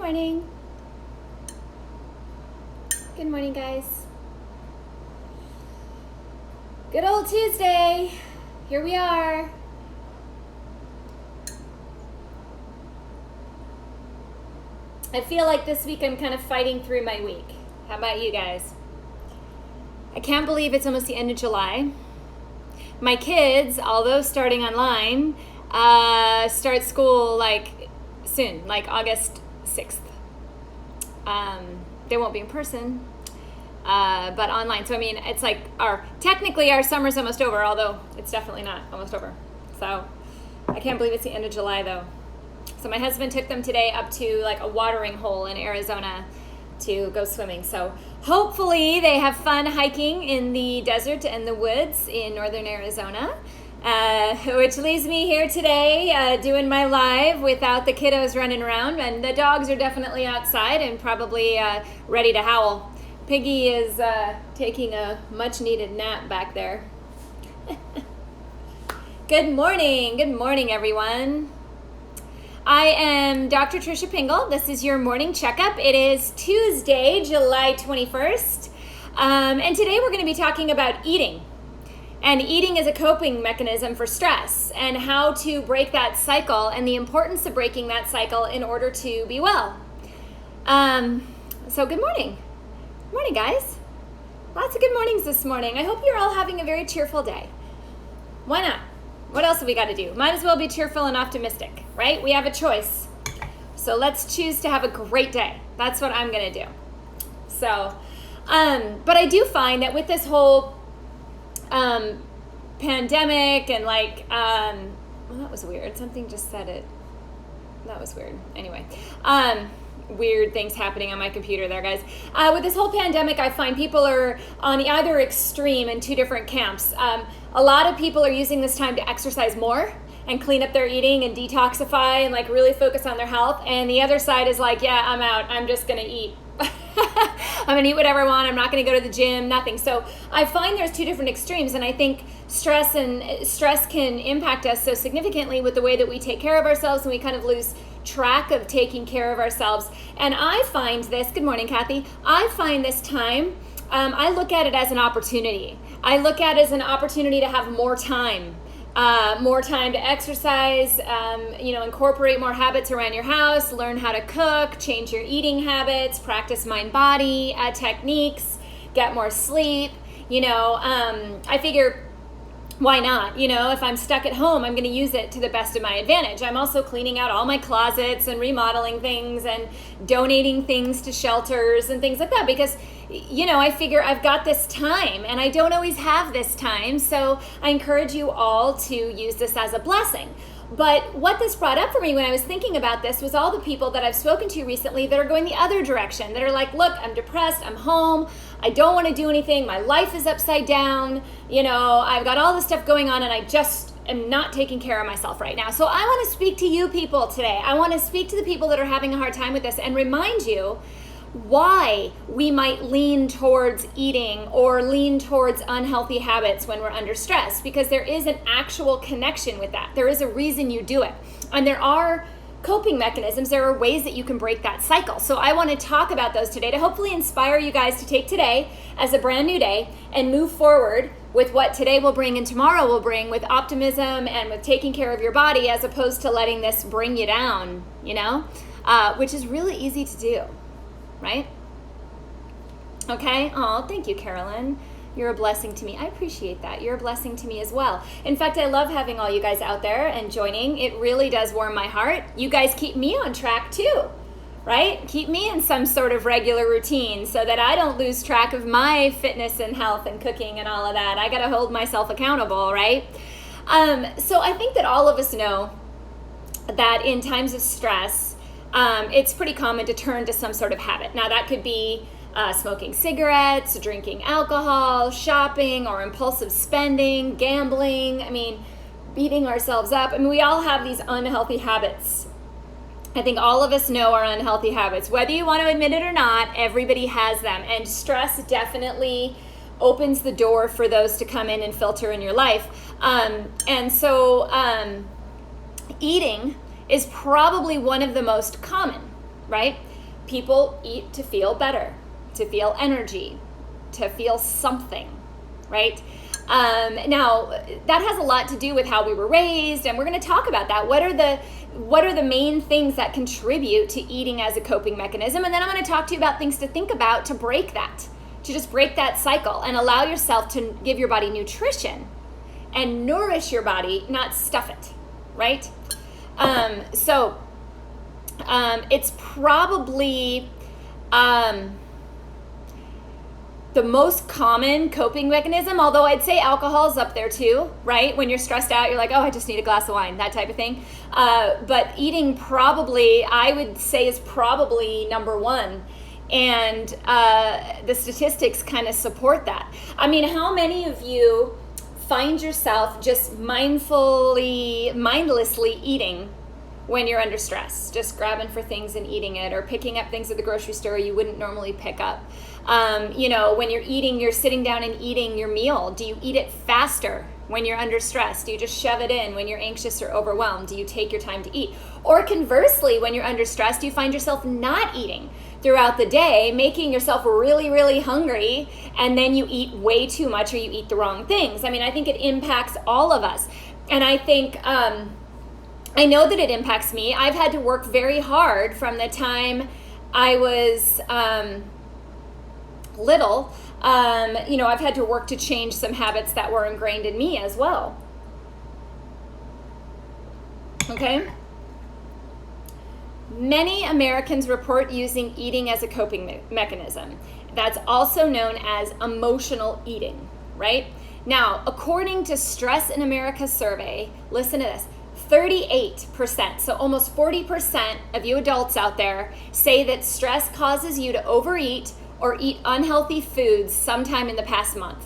morning. Good morning, guys. Good old Tuesday. Here we are. I feel like this week I'm kind of fighting through my week. How about you guys? I can't believe it's almost the end of July. My kids, although starting online, start school like soon, like August 6th. They won't be in person, but online. So I mean, it's like technically our summer's almost over, although it's definitely not almost over. So I can't believe it's the end of July though. So my husband took them today up to like a watering hole in Arizona to go swimming. So hopefully they have fun hiking in the desert and the woods in northern Arizona, which leaves me here today doing my live without the kiddos running around, and the dogs are definitely outside and probably ready to howl. Piggy is taking a much needed nap back there. Good morning everyone. I am Dr. Tricia Pingel. This is your morning checkup. It is Tuesday, July 21st. And today we're going to be talking about eating. And eating is a coping mechanism for stress and how to break that cycle and the importance of breaking that cycle in order to be well. So good morning. Good morning, guys. Lots of good mornings this morning. I hope you're all having a very cheerful day. Why not? What else have we got to do? Might as well be cheerful and optimistic, right? We have a choice. So let's choose to have a great day. That's what I'm going to do. So, but I do find that with this whole pandemic and like, well, that was weird. Something just said it. That was weird. Anyway, weird things happening on my computer there, guys. With this whole pandemic, I find people are on either extreme in two different camps. A lot of people are using this time to exercise more and clean up their eating and detoxify and like really focus on their health. And the other side is like, yeah, I'm out. I'm just going to eat. I'm going to eat whatever I want. I'm not going to go to the gym, nothing. So I find there's two different extremes. And I think stress can impact us so significantly with the way that we take care of ourselves, and we kind of lose track of taking care of ourselves. And I find this, good morning, Kathy. I find this time, I look at it as an opportunity. I look at it as an opportunity to have more time to exercise, incorporate more habits around your house, learn how to cook, change your eating habits, practice mind-body techniques, get more sleep. I figure, why not? If I'm stuck at home, I'm going to use it to the best of my advantage. I'm also cleaning out all my closets and remodeling things and donating things to shelters and things like that, because I figure I've got this time and I don't always have this time. So I encourage you all to use this as a blessing. But what this brought up for me when I was thinking about this was all the people that I've spoken to recently that are going the other direction, that are like, look, I'm depressed, I'm home, I don't want to do anything, my life is upside down, I've got all this stuff going on and I just am not taking care of myself right now. So I want to speak to you people today. I want to speak to the people that are having a hard time with this and remind you why we might lean towards eating or lean towards unhealthy habits when we're under stress, because there is an actual connection with that. There is a reason you do it. And there are coping mechanisms. There are ways that you can break that cycle. So I want to talk about those today to hopefully inspire you guys to take today as a brand new day and move forward with what today will bring and tomorrow will bring, with optimism and with taking care of your body, as opposed to letting this bring you down, which is really easy to do. Right? Okay. Oh, thank you, Carolyn. You're a blessing to me. I appreciate that. You're a blessing to me as well. In fact, I love having all you guys out there and joining. It really does warm my heart. You guys keep me on track too, right? Keep me in some sort of regular routine so that I don't lose track of my fitness and health and cooking and all of that. I got to hold myself accountable, right? So I think that all of us know that in times of stress, it's pretty common to turn to some sort of habit. Now that could be smoking cigarettes, drinking alcohol, shopping, or impulsive spending, gambling, beating ourselves up. We all have these unhealthy habits. I think all of us know our unhealthy habits. Whether you want to admit it or not, everybody has them. And stress definitely opens the door for those to come in and filter in your life. Eating is probably one of the most common, right? People eat to feel better, to feel energy, to feel something, right? Now, that has a lot to do with how we were raised, and we're going to talk about that. What are the main things that contribute to eating as a coping mechanism? And then I'm going to talk to you about things to think about to break that, to just break that cycle and allow yourself to give your body nutrition and nourish your body, not stuff it, right? It's probably the most common coping mechanism, although I'd say alcohol's up there too, right? When you're stressed out, you're like, oh, I just need a glass of wine, that type of thing. But eating probably, I would say, is probably number one. And the statistics kind of support that. I mean, how many of you find yourself just mindlessly eating when you're under stress, just grabbing for things and eating it, or picking up things at the grocery store you wouldn't normally pick up? When you're eating, you're sitting down and eating your meal. Do you eat it faster when you're under stress? Do you just shove it in when you're anxious or overwhelmed? Do you take your time to eat? Or conversely, when you're under stress, do you find yourself not eating throughout the day, making yourself really, really hungry, and then you eat way too much or you eat the wrong things? I mean, I think it impacts all of us. And I think, I know that it impacts me. I've had to work very hard from the time I was little. I've had to work to change some habits that were ingrained in me as well. Okay? Many Americans report using eating as a coping mechanism. That's also known as emotional eating, right? Now, according to Stress in America survey, listen to this, 38%, so almost 40% of you adults out there say that stress causes you to overeat or eat unhealthy foods sometime in the past month.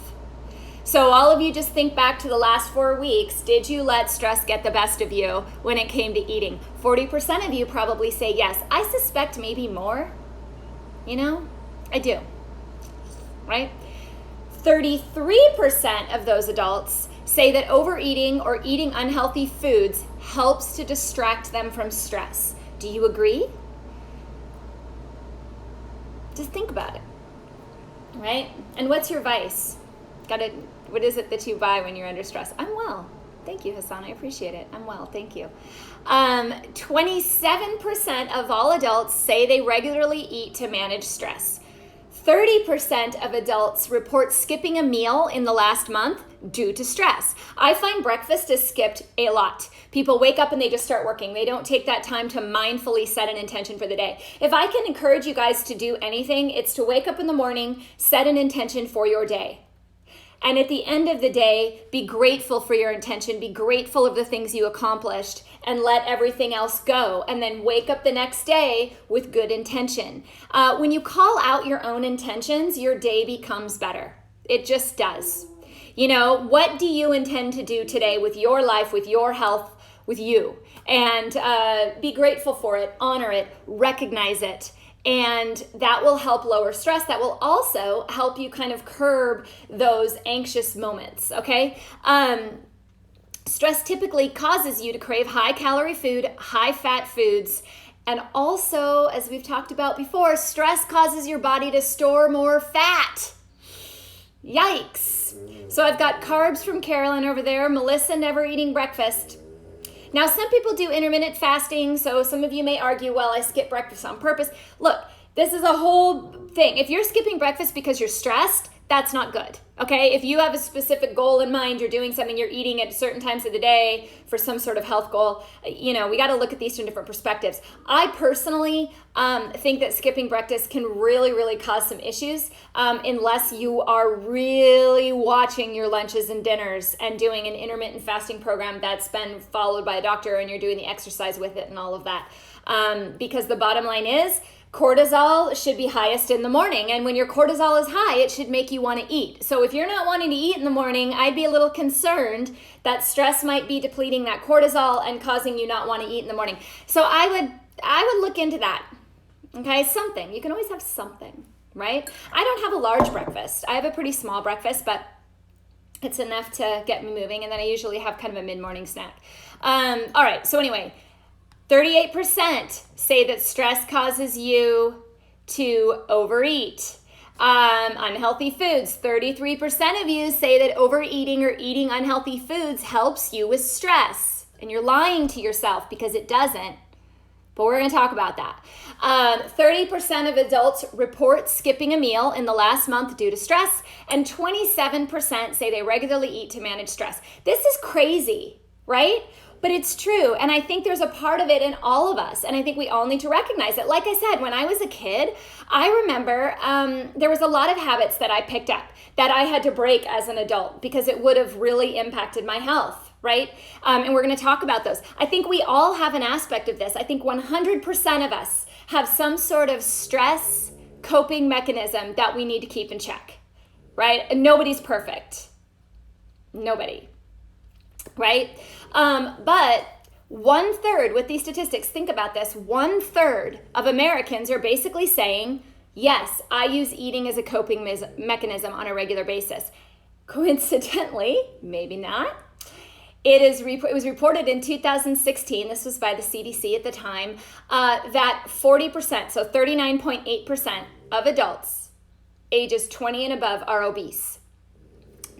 So all of you just think back to the last 4 weeks. Did you let stress get the best of you when it came to eating? 40% of you probably say yes. I suspect maybe more. I do, right? 33% of those adults say that overeating or eating unhealthy foods helps to distract them from stress. Do you agree? Just think about it, right? And what's your vice? What is it that you buy when you're under stress? I'm well. Thank you, Hassan. I appreciate it. I'm well. Thank you. 27% of all adults say they regularly eat to manage stress. 30% of adults report skipping a meal in the last month due to stress. I find breakfast is skipped a lot. People wake up and they just start working. They don't take that time to mindfully set an intention for the day. If I can encourage you guys to do anything, it's to wake up in the morning, set an intention for your day. And at the end of the day, be grateful for your intention, be grateful of the things you accomplished, and let everything else go. And then wake up the next day with good intention. When you call out your own intentions, your day becomes better. It just does. What do you intend to do today with your life, with your health, with you? And be grateful for it, honor it, recognize it. And that will help lower stress. That will also help you kind of curb those anxious moments, okay? Stress typically causes you to crave high-calorie food, high-fat foods, and also, as we've talked about before, stress causes your body to store more fat. Yikes. So I've got carbs from Carolyn over there, Melissa never eating breakfast. Now, some people do intermittent fasting, so some of you may argue, well, I skip breakfast on purpose. Look, this is a whole thing. If you're skipping breakfast because you're stressed, that's not good, okay? If you have a specific goal in mind, you're doing something, you're eating at certain times of the day for some sort of health goal, we got to look at these from different perspectives. I personally think that skipping breakfast can really, really cause some issues unless you are really watching your lunches and dinners and doing an intermittent fasting program that's been followed by a doctor and you're doing the exercise with it and all of that. Because the bottom line is, cortisol should be highest in the morning. And when your cortisol is high, it should make you want to eat. So if you're not wanting to eat in the morning, I'd be a little concerned that stress might be depleting that cortisol and causing you not want to eat in the morning. So I would look into that. Okay, something. You can always have something, right? I don't have a large breakfast. I have a pretty small breakfast, but it's enough to get me moving. And then I usually have kind of a mid-morning snack. All right, so anyway, 38% say that stress causes you to overeat. Unhealthy foods. 33% of you say that overeating or eating unhealthy foods helps you with stress. And you're lying to yourself because it doesn't. But we're going to talk about that. 30% of adults report skipping a meal in the last month due to stress, and 27% say they regularly eat to manage stress. This is crazy, right? But it's true, and I think there's a part of it in all of us, and I think we all need to recognize it. Like I said, when I was a kid, I remember there was a lot of habits that I picked up that I had to break as an adult because it would have really impacted my health, right? And we're going to talk about those. I think we all have an aspect of this. I think 100% of us have some sort of stress coping mechanism that we need to keep in check, right? And nobody's perfect. Nobody. Right? But 1/3 with these statistics, think about this, 1/3 of Americans are basically saying, yes, I use eating as a coping mechanism on a regular basis. Coincidentally, maybe not, it was reported in 2016, this was by the CDC at the time, that 40%, so 39.8% of adults ages 20 and above are obese.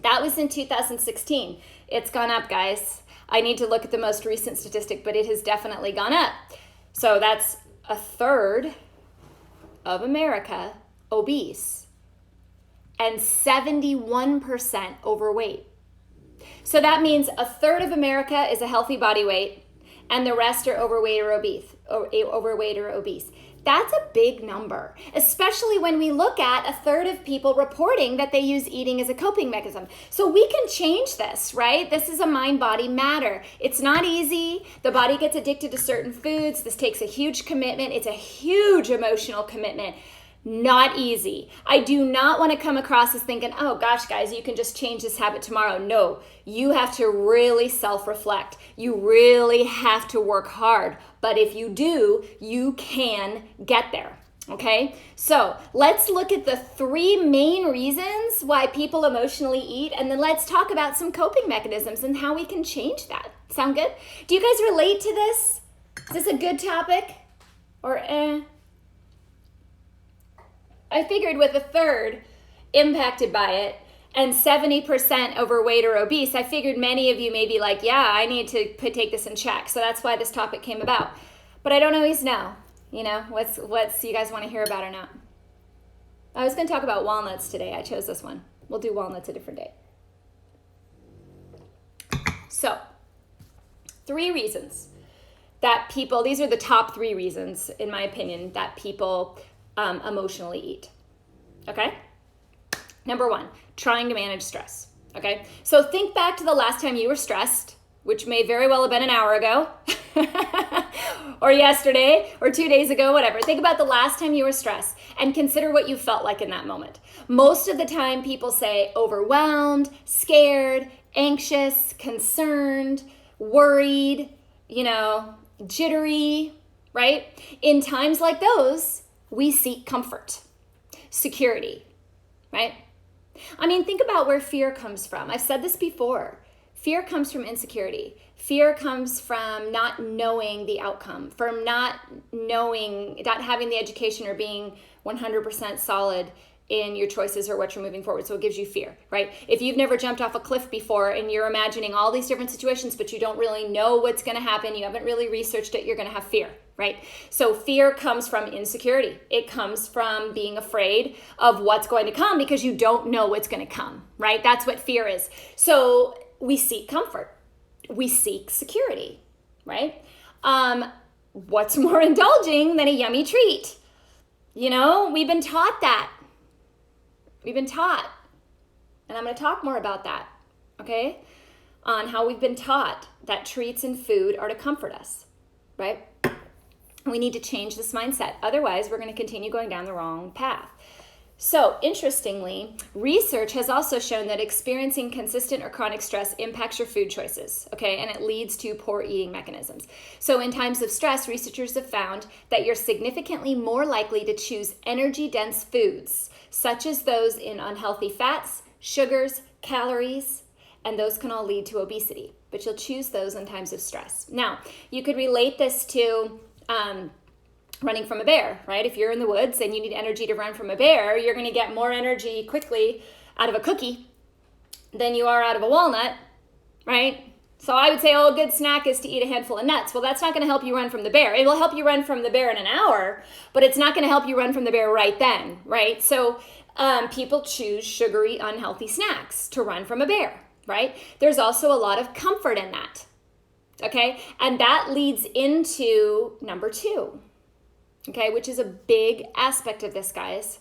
That was in 2016. It's gone up, guys. I need to look at the most recent statistic, but it has definitely gone up. So that's 1/3 of America obese and 71% overweight. So that means 1/3 of America is a healthy body weight and the rest are overweight or obese. That's a big number, especially when we look at 1/3 of people reporting that they use eating as a coping mechanism. So we can change this, right? This is a mind-body matter. It's not easy. The body gets addicted to certain foods. This takes a huge commitment. It's a huge emotional commitment. Not easy. I do not want to come across as thinking, oh gosh, guys, you can just change this habit tomorrow. No, you have to really self-reflect. You really have to work hard. But if you do, you can get there. Okay? So let's look at the 3 main reasons why people emotionally eat, and then let's talk about some coping mechanisms and how we can change that. Sound good? Do you guys relate to this? Is this a good topic? Or I figured with 1/3 impacted by it and 70% overweight or obese, I figured many of you may be like, yeah, I need to take this in check. So that's why this topic came about. But I don't always know, what's you guys want to hear about or not. I was going to talk about walnuts today. I chose this one. We'll do walnuts a different day. So 3 reasons that people, these are the top 3 reasons, in my opinion, that people emotionally eat. Okay? Number 1, trying to manage stress. Okay? So think back to the last time you were stressed, which may very well have been an hour ago, or yesterday, or 2 days ago, whatever. Think about the last time you were stressed and consider what you felt like in that moment. Most of the time, people say overwhelmed, scared, anxious, concerned, worried, jittery, right? In times like those, we seek comfort, security, right? I mean, think about where fear comes from. I've said this before. Fear comes from insecurity. Fear comes from not knowing the outcome, from not having the education or being 100% solid in your choices or what you're moving forward. So it gives you fear, right? If you've never jumped off a cliff before and you're imagining all these different situations, but you don't really know what's going to happen, you haven't really researched it, you're going to have fear, right? So fear comes from insecurity. It comes from being afraid of what's going to come because you don't know what's going to come, right? That's what fear is. So we seek comfort. We seek security, right? What's more indulging than a yummy treat? We've been taught that. We've been taught, and I'm going to talk more about that, okay, on how we've been taught that treats and food are to comfort us, right? We need to change this mindset. Otherwise, we're going to continue going down the wrong path. So, interestingly, research has also shown that experiencing consistent or chronic stress impacts your food choices, okay, and it leads to poor eating mechanisms. So, in times of stress, researchers have found that you're significantly more likely to choose energy-dense foods, such as those in unhealthy fats, sugars, calories, and those can all lead to obesity. But you'll choose those in times of stress. Now, you could relate this to running from a bear, right? If you're in the woods and you need energy to run from a bear, you're going to get more energy quickly out of a cookie than you are out of a walnut, right? So I would say, a good snack is to eat a handful of nuts. Well, that's not going to help you run from the bear. It will help you run from the bear in an hour, but it's not going to help you run from the bear right then, right? So people choose sugary, unhealthy snacks to run from a bear, right? There's also a lot of comfort in that, okay? And that leads into number 2, okay, which is a big aspect of this, guys.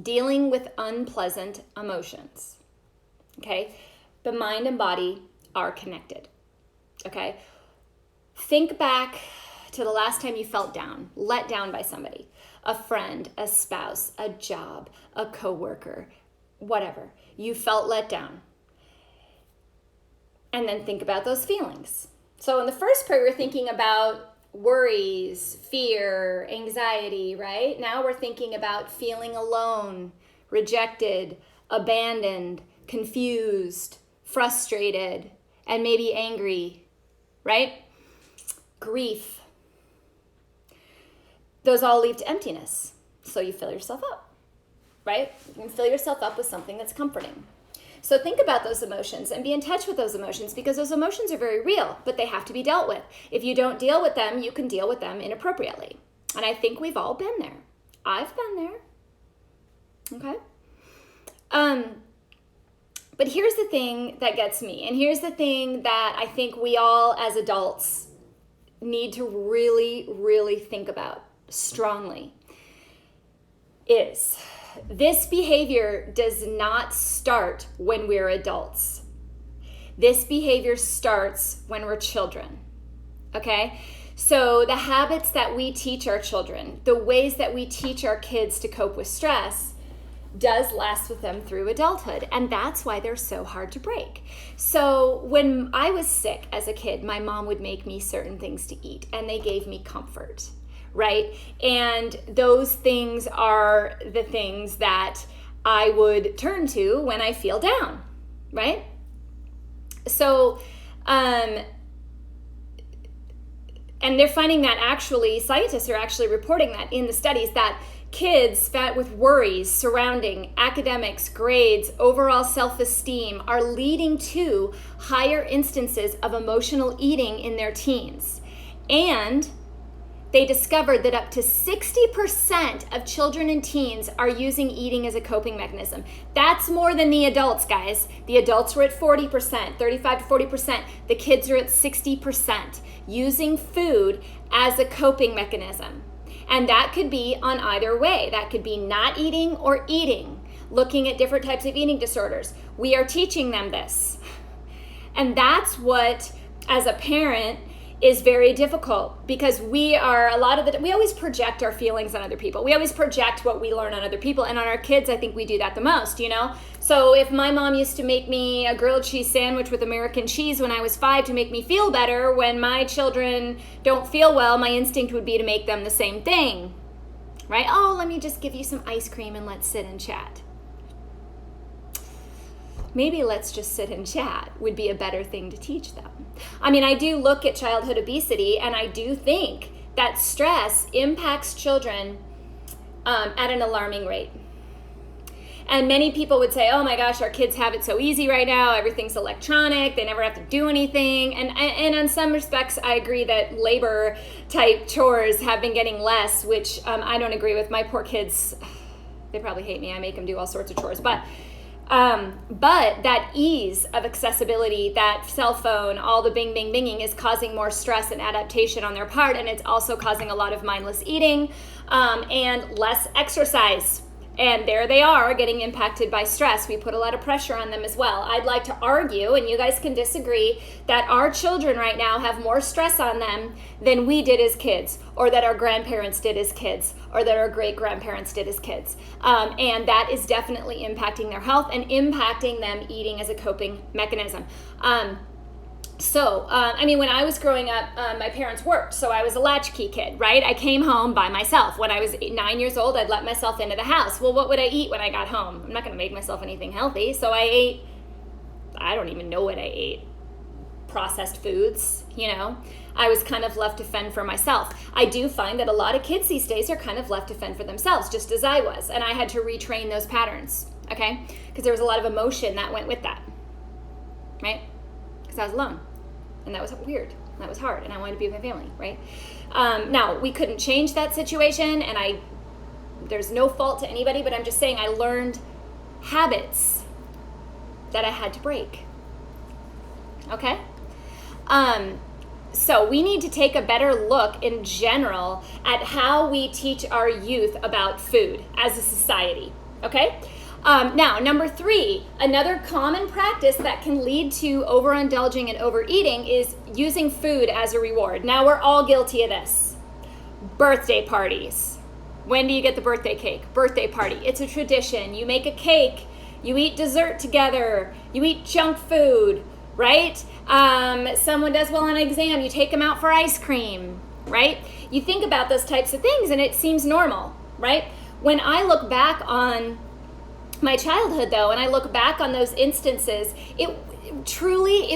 Dealing with unpleasant emotions, okay? The mind and body are connected, okay? Think back to the last time you felt down, let down by somebody, a friend, a spouse, a job, a coworker, whatever. You felt let down. And then think about those feelings. So in the first part, we're thinking about worries, fear, anxiety, right? Now we're thinking about feeling alone, rejected, abandoned, confused, frustrated, and maybe angry, right? Grief. Those all lead to emptiness. So you fill yourself up, right? You can fill yourself up with something that's comforting. So think about those emotions and be in touch with those emotions, because those emotions are very real, but they have to be dealt with. If you don't deal with them, you can deal with them inappropriately. And I think we've all been there. I've been there. Okay? But here's the thing that gets me, and here's the thing that I think we all as adults need to really, really think about strongly, is this behavior does not start when we're adults. This behavior starts when we're children, okay? So the habits that we teach our children, the ways that we teach our kids to cope with stress, does last with them through adulthood. And that's why they're so hard to break. So when I was sick as a kid, my mom would make me certain things to eat, and they gave me comfort, right? And those things are the things that I would turn to when I feel down, right? So, and they're finding that actually, scientists are actually reporting that in the studies, that kids with worries surrounding academics, grades, overall self-esteem are leading to higher instances of emotional eating in their teens. And they discovered that up to 60% of children and teens are using eating as a coping mechanism. That's more than the adults, guys. The adults were at 40%, 35 to 40%. The kids are at 60%, using food as a coping mechanism. And that could be on either way. That could be not eating or eating, looking at different types of eating disorders. We are teaching them this. And that's what, as a parent, is very difficult, because we always project our feelings on other people. We always project what we learn on other people, and on our kids, I think we do that the most, you know? So if my mom used to make me a grilled cheese sandwich with American cheese when I was 5 to make me feel better, when my children don't feel well, my instinct would be to make them the same thing, right? Oh, let me just give you some ice cream and let's sit and chat. Maybe let's just sit and chat would be a better thing to teach them. I mean, I do look at childhood obesity, and I do think that stress impacts children at an alarming rate. And many people would say, oh my gosh, our kids have it so easy right now. Everything's electronic. They never have to do anything. And in some respects, I agree that labor type chores have been getting less, which I don't agree with. My poor kids, they probably hate me. I make them do all sorts of chores. But that ease of accessibility, that cell phone, all the bing, bing, binging is causing more stress and adaptation on their part. And it's also causing a lot of mindless eating and less exercise. And there they are getting impacted by stress. We put a lot of pressure on them as well. I'd like to argue, and you guys can disagree, that our children right now have more stress on them than we did as kids, or that our grandparents did as kids, or that our great-grandparents did as kids. And that is definitely impacting their health and impacting them eating as a coping mechanism. When I was growing up, my parents worked, so I was a latchkey kid, right? I came home by myself. When I was 9 years old, I'd let myself into the house. Well, what would I eat when I got home? I'm not going to make myself anything healthy, so I don't even know what I ate. processed foods, I was kind of left to fend for myself. I do find that a lot of kids these days are kind of left to fend for themselves, just as I was. And I had to retrain those patterns, okay? Because there was a lot of emotion that went with that, right? Because I was alone. And that was weird. That was hard. And I wanted to be with my family, right? Now, we couldn't change that situation. And there's no fault to anybody, but I'm just saying I learned habits that I had to break, okay? So we need to take a better look in general at how we teach our youth about food as a society, okay? Now, number 3, another common practice that can lead to overindulging and overeating is using food as a reward. Now, we're all guilty of this. Birthday parties. When do you get the birthday cake? Birthday party. It's a tradition. You make a cake. You eat dessert together. You eat junk food, right? Someone does well on an exam. You take them out for ice cream, right? You think about those types of things and it seems normal, right? When I look back on my childhood, though, and I look back on those instances, it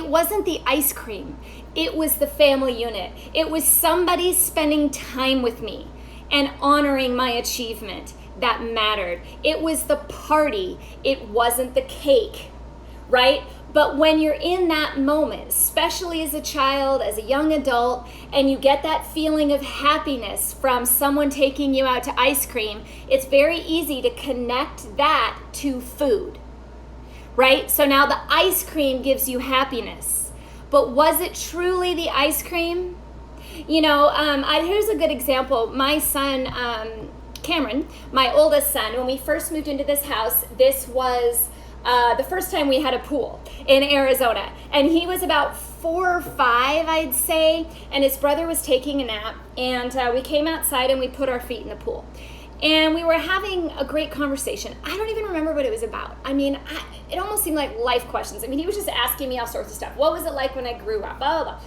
wasn't the ice cream. It was the family unit. It was somebody spending time with me and honoring my achievement that mattered. It was the party. It wasn't the cake, right? But when you're in that moment, especially as a child, as a young adult, and you get that feeling of happiness from someone taking you out to ice cream, it's very easy to connect that to food, right? So now the ice cream gives you happiness. But was it truly the ice cream? Here's a good example. My son, Cameron, my oldest son, when we first moved into this house, this was the first time we had a pool in Arizona. And he was about 4 or 5, I'd say, and his brother was taking a nap. And we came outside and we put our feet in the pool. And we were having a great conversation. I don't even remember what it was about. It almost seemed like life questions. He was just asking me all sorts of stuff. What was it like when I grew up? Blah, blah, blah.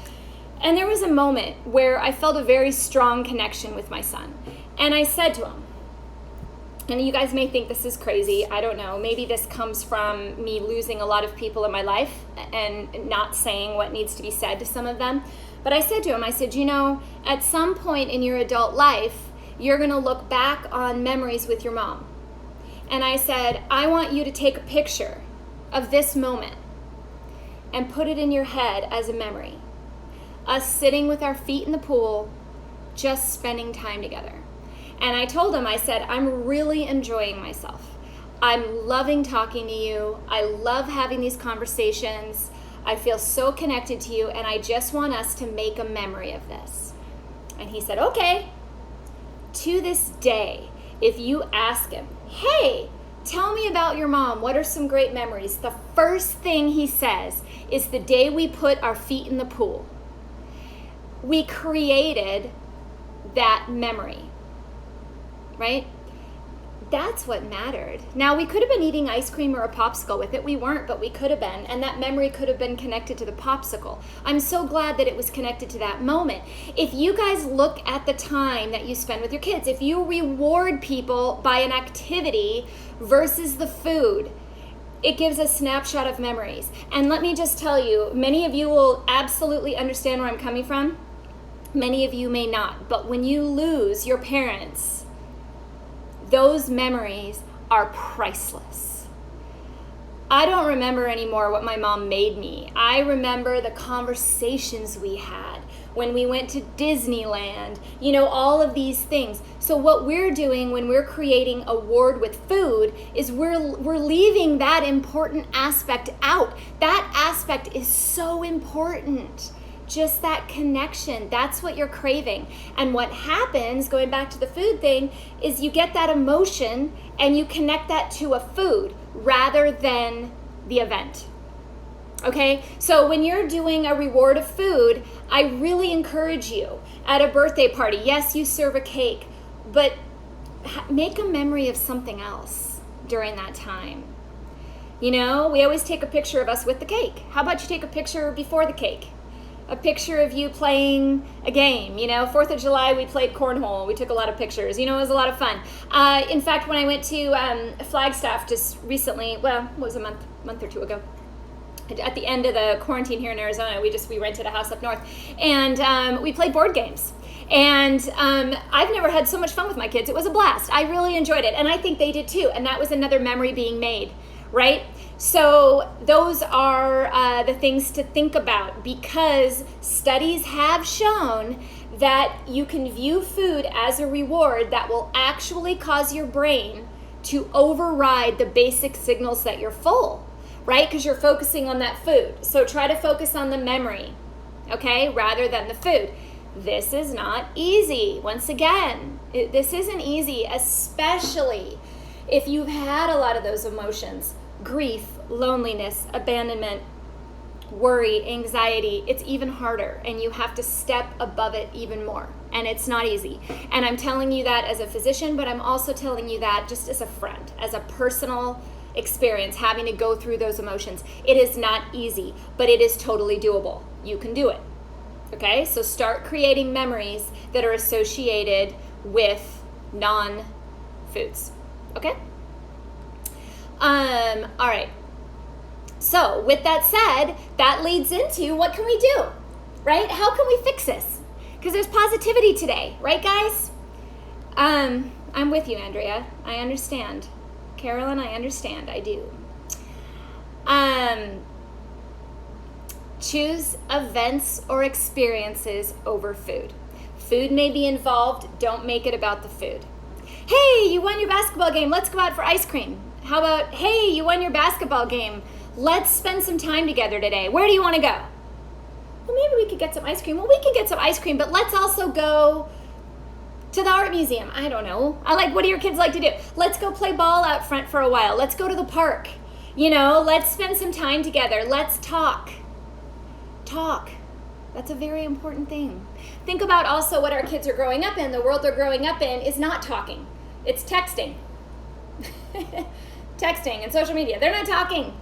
And there was a moment where I felt a very strong connection with my son. And I said to him, and you guys may think this is crazy, I don't know, maybe this comes from me losing a lot of people in my life and not saying what needs to be said to some of them. But I said to him, at some point in your adult life, you're gonna look back on memories with your mom. And I said, I want you to take a picture of this moment and put it in your head as a memory. Us sitting with our feet in the pool, just spending time together. And I told him, I said, I'm really enjoying myself. I'm loving talking to you. I love having these conversations. I feel so connected to you, and I just want us to make a memory of this. And he said, okay. To this day, if you ask him, hey, tell me about your mom, what are some great memories? The first thing he says is the day we put our feet in the pool. We created that memory. Right? That's what mattered. Now, we could have been eating ice cream or a popsicle with it. We weren't, but we could have been. And that memory could have been connected to the popsicle. I'm so glad that it was connected to that moment. If you guys look at the time that you spend with your kids, if you reward people by an activity versus the food, it gives a snapshot of memories. And let me just tell you, many of you will absolutely understand where I'm coming from. Many of you may not. But when you lose your parents, those memories are priceless. I don't remember anymore what my mom made me. I remember the conversations we had when we went to Disneyland, all of these things. So what we're doing when we're creating a ward with food is we're leaving that important aspect out. That aspect is so important. Just that connection, that's what you're craving. And what happens, going back to the food thing, is you get that emotion and you connect that to a food rather than the event. Okay, so when you're doing a reward of food, I really encourage you at a birthday party, yes, you serve a cake, but make a memory of something else during that time. We always take a picture of us with the cake. How about you take a picture before the cake? A picture of you playing a game. 4th of July, we played cornhole. We took a lot of pictures. It was a lot of fun. In fact, when I went to Flagstaff just recently, well, it was a month or two ago, at the end of the quarantine here in Arizona, we rented a house up north, and we played board games. And I've never had so much fun with my kids. It was a blast. I really enjoyed it, and I think they did too. And that was another memory being made, right? So those are the things to think about, because studies have shown that you can view food as a reward that will actually cause your brain to override the basic signals that you're full, right? Because you're focusing on that food. So try to focus on the memory, okay, rather than the food. This is not easy. Once again, this isn't easy, especially if you've had a lot of those emotions: grief, loneliness, abandonment, worry, anxiety. It's even harder, and you have to step above it even more. And it's not easy. And I'm telling you that as a physician, but I'm also telling you that just as a friend, as a personal experience, having to go through those emotions. It is not easy, but it is totally doable. You can do it. Okay, so start creating memories that are associated with non-foods. Okay? All right. So with that said, that leads into what can we do, right? How can we fix this? Because there's positivity today, right, guys? I'm with you, Andrea. I understand. Carolyn, I understand. I do. Choose events or experiences over food. Food may be involved. Don't make it about the food. Hey, you won your basketball game. Let's go out for ice cream. How about, hey, you won your basketball game. Let's spend some time together today. Where do you want to go? Well, maybe we could get some ice cream. Well, we can get some ice cream, but let's also go to the art museum. I don't know. What do your kids like to do? Let's go play ball out front for a while. Let's go to the park. Let's spend some time together. Let's talk. Talk. That's a very important thing. Think about also what our kids are growing up in. The world they're growing up in is not talking. It's texting. Texting and social media. They're not talking.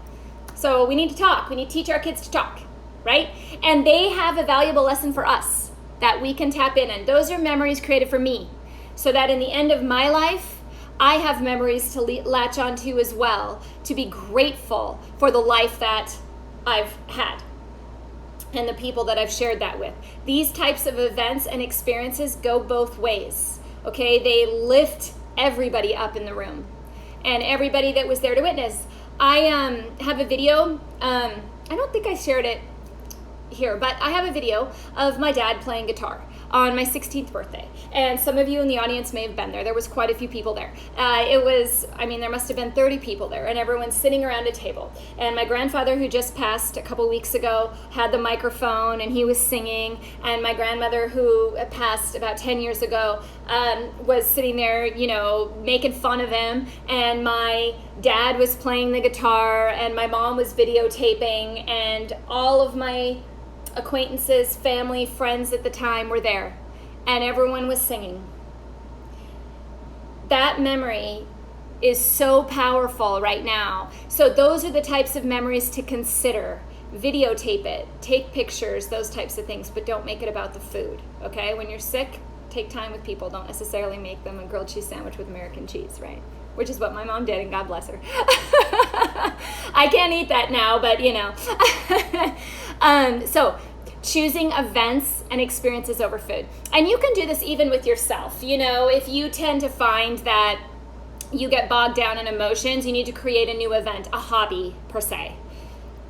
So we need to talk. We need to teach our kids to talk, right? And they have a valuable lesson for us that we can tap in. And those are memories created for me, so that in the end of my life, I have memories to latch onto as well, to be grateful for the life that I've had and the people that I've shared that with. These types of events and experiences go both ways, okay? They lift everybody up in the room and everybody that was there to witness. I have a video, I don't think I shared it here, but I have a video of my dad playing guitar on my 16th birthday. And some of you in the audience may have been there. There was quite a few people there. There must have been 30 people there, and everyone's sitting around a table. And my grandfather, who just passed a couple weeks ago, had the microphone and he was singing. And my grandmother, who passed about 10 years ago, was sitting there, making fun of him. And my dad was playing the guitar, and my mom was videotaping, and all of my acquaintances, family, friends at the time were there, and everyone was singing. That memory is so powerful right now. So those are the types of memories to consider. Videotape it, take pictures, those types of things, but don't make it about the food, okay? When you're sick, take time with people. Don't necessarily make them a grilled cheese sandwich with American cheese, right? Which is what my mom did, and God bless her. I can't eat that now, but So choosing events and experiences over food. And you can do this even with yourself. If you tend to find that you get bogged down in emotions, you need to create a new event, a hobby per se.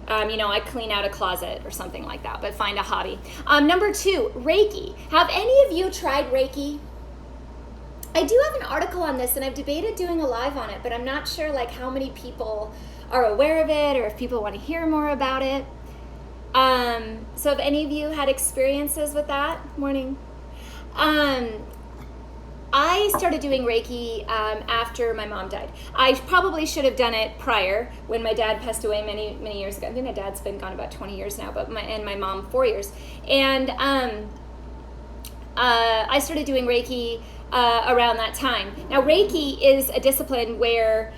I clean out a closet or something like that, but find a hobby. Number 2, Reiki. Have any of you tried Reiki? I do have an article on this, and I've debated doing a live on it, but I'm not sure how many people are aware of it or if people want to hear more about it. So have any of you had experiences with that? Morning. I started doing Reiki after my mom died. I probably should have done it prior, when my dad passed away many, many years ago. I think my dad's been gone about 20 years now, and my mom 4 years. And I started doing Reiki around that time. Now, Reiki is a discipline where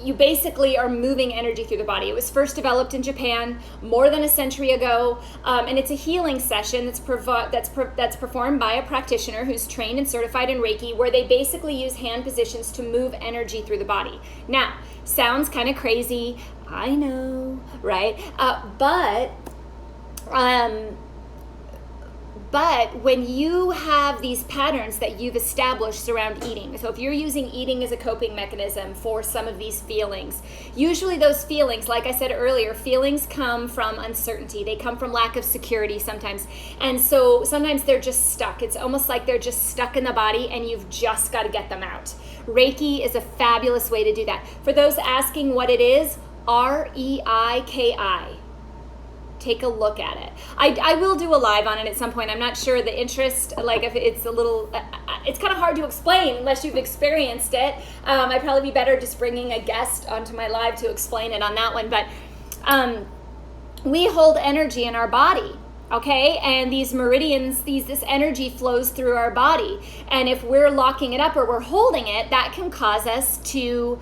you basically are moving energy through the body. It was first developed in Japan more than a century ago, and it's a healing session that's performed by a practitioner who's trained and certified in Reiki, where they basically use hand positions to move energy through the body. Now, sounds kind of crazy. I know, right? But when you have these patterns that you've established around eating, so if you're using eating as a coping mechanism for some of these feelings, usually those feelings, like I said earlier, feelings come from uncertainty. They come from lack of security sometimes. And so sometimes they're just stuck. It's almost like they're just stuck in the body and you've just got to get them out. Reiki is a fabulous way to do that. For those asking what it is, REIKI. Take a look at it. I will do a live on it at some point. I'm not sure the interest, like if it's a little, it's kind of hard to explain unless you've experienced it. I'd probably be better just bringing a guest onto my live to explain it on that one. But we hold energy in our body, okay? And these meridians, this energy flows through our body. And if we're locking it up or we're holding it, that can cause us to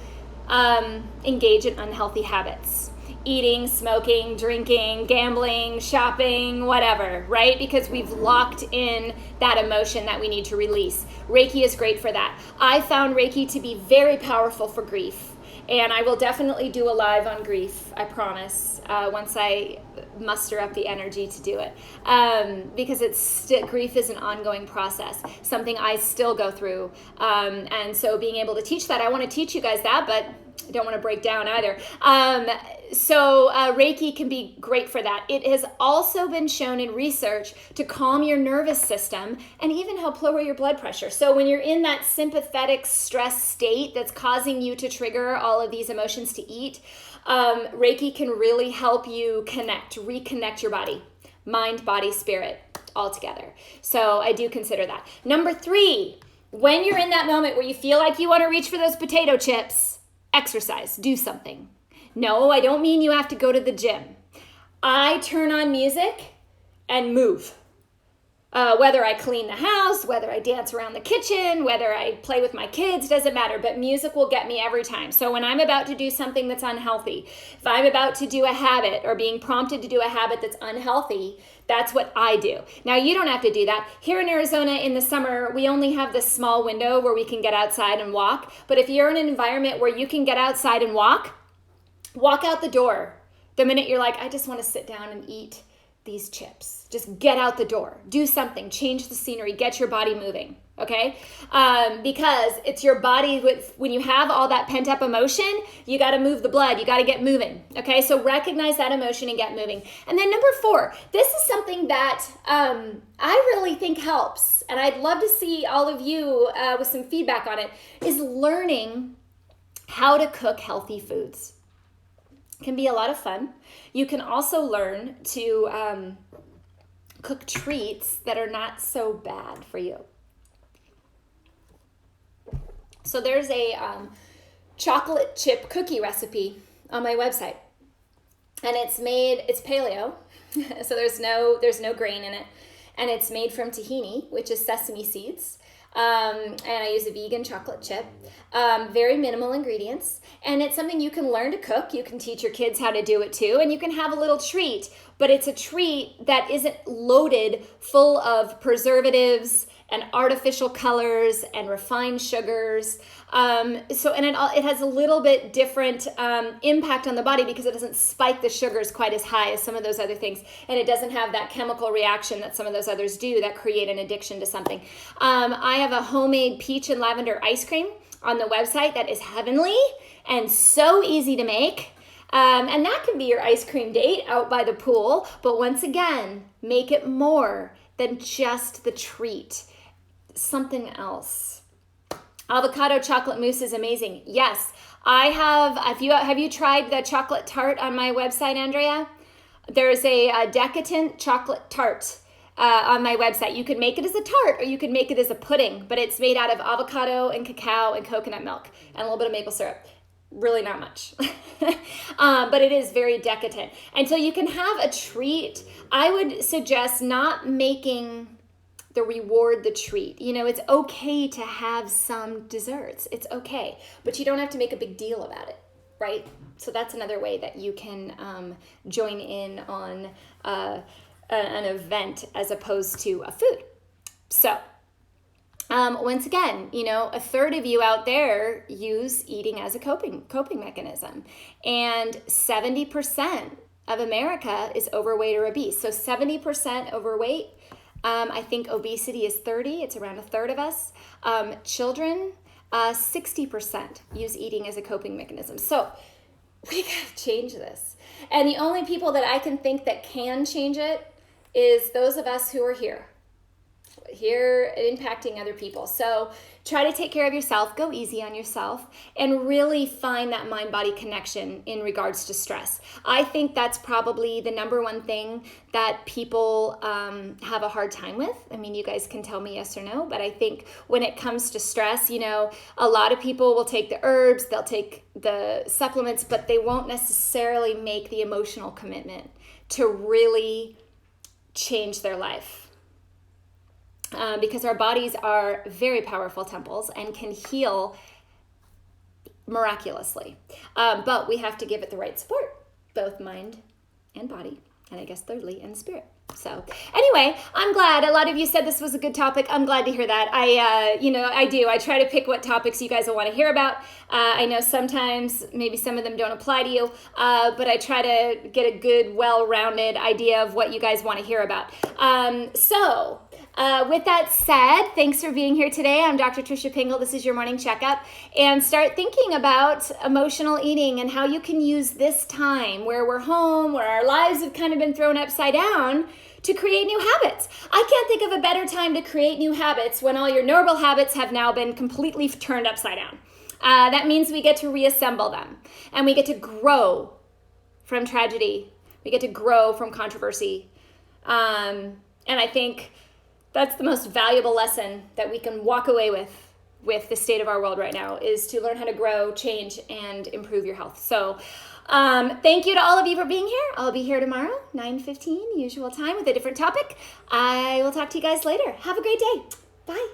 engage in unhealthy habits. Eating, smoking, drinking, gambling, shopping, whatever, right? Because we've locked in that emotion that we need to release. Reiki is great for that. I found Reiki to be very powerful for grief. And I will definitely do a live on grief, I promise, once I muster up the energy to do it. Because grief is an ongoing process, something I still go through. And so being able to teach that, I want to teach you guys that, but I don't want to break down either. So Reiki can be great for that. It has also been shown in research to calm your nervous system and even help lower your blood pressure. So when you're in that sympathetic stress state that's causing you to trigger all of these emotions to eat, Reiki can really help you reconnect your body, mind, body, spirit, all together. So I do consider that. Number 3, when you're in that moment where you feel like you want to reach for those potato chips, exercise, do something. No, I don't mean you have to go to the gym. I turn on music and move. Whether I clean the house, whether I dance around the kitchen, whether I play with my kids, doesn't matter. But music will get me every time. So when I'm about to do something that's unhealthy, if I'm about to do a habit or being prompted to do a habit that's unhealthy, that's what I do. Now, you don't have to do that. Here in Arizona in the summer, we only have this small window where we can get outside and walk. But if you're in an environment where you can get outside and walk out the door. The minute you're like, I just want to sit down and eat these chips. Just get out the door. Do something. Change the scenery. Get your body moving. Okay? Because it's your body when you have all that pent up emotion, you got to move the blood. You got to get moving. Okay? So recognize that emotion and get moving. And then number 4, this is something that I really think helps. And I'd love to see all of you with some feedback on it, is learning how to cook healthy foods. Can be a lot of fun. You can also learn to cook treats that are not so bad for you. So there's a chocolate chip cookie recipe on my website, and it's paleo, so there's no grain in it, and it's made from tahini, which is sesame seeds. And I use a vegan chocolate chip, very minimal ingredients, and it's something you can learn to cook. You can teach your kids how to do it too, and you can have a little treat, but it's a treat that isn't loaded full of preservatives and artificial colors and refined sugars. It has a little bit different impact on the body because it doesn't spike the sugars quite as high as some of those other things. And it doesn't have that chemical reaction that some of those others do that create an addiction to something. I have a homemade peach and lavender ice cream on the website that is heavenly and so easy to make. And that can be your ice cream date out by the pool. But once again, make it more than just the treat. Something else. Avocado chocolate mousse is amazing. Yes, I have. Have you tried the chocolate tart on my website, Andrea? There's a decadent chocolate tart on my website. You can make it as a tart or you can make it as a pudding, but it's made out of avocado and cacao and coconut milk and a little bit of maple syrup. Really not much, but it is very decadent. And so you can have a treat. I would suggest not making the reward the treat. You know, it's okay to have some desserts. It's okay, but you don't have to make a big deal about it, right? So that's another way that you can join in on an event as opposed to a food. So Once again, a third of you out there use eating as a coping mechanism, and 70% of America is overweight or obese. So 70% overweight. I think obesity is 30. It's around a third of us. Children, 60% use eating as a coping mechanism. So we gotta change this. And the only people that I can think that can change it is those of us who are here impacting other people. So try to take care of yourself, go easy on yourself, and really find that mind-body connection in regards to stress. I think that's probably the number one thing that people have a hard time with. I mean, you guys can tell me yes or no, but I think when it comes to stress, a lot of people will take the herbs, they'll take the supplements, but they won't necessarily make the emotional commitment to really change their life. Because our bodies are very powerful temples and can heal miraculously. But we have to give it the right support, both mind and body, and I guess thirdly, and spirit. So anyway, I'm glad. A lot of you said this was a good topic. I'm glad to hear that. I do. I try to pick what topics you guys will want to hear about. I know sometimes maybe some of them don't apply to you, but I try to get a good, well-rounded idea of what you guys want to hear about. With that said, thanks for being here today. I'm Dr. Tricia Pingel. This is your morning checkup. And start thinking about emotional eating and how you can use this time where we're home, where our lives have kind of been thrown upside down, to create new habits. I can't think of a better time to create new habits when all your normal habits have now been completely turned upside down. That means we get to reassemble them, and we get to grow from tragedy. We get to grow from controversy. And I think that's the most valuable lesson that we can walk away with the state of our world right now, is to learn how to grow, change, and improve your health. So thank you to all of you for being here. I'll be here tomorrow, 9:15, usual time, with a different topic. I will talk to you guys later. Have a great day. Bye.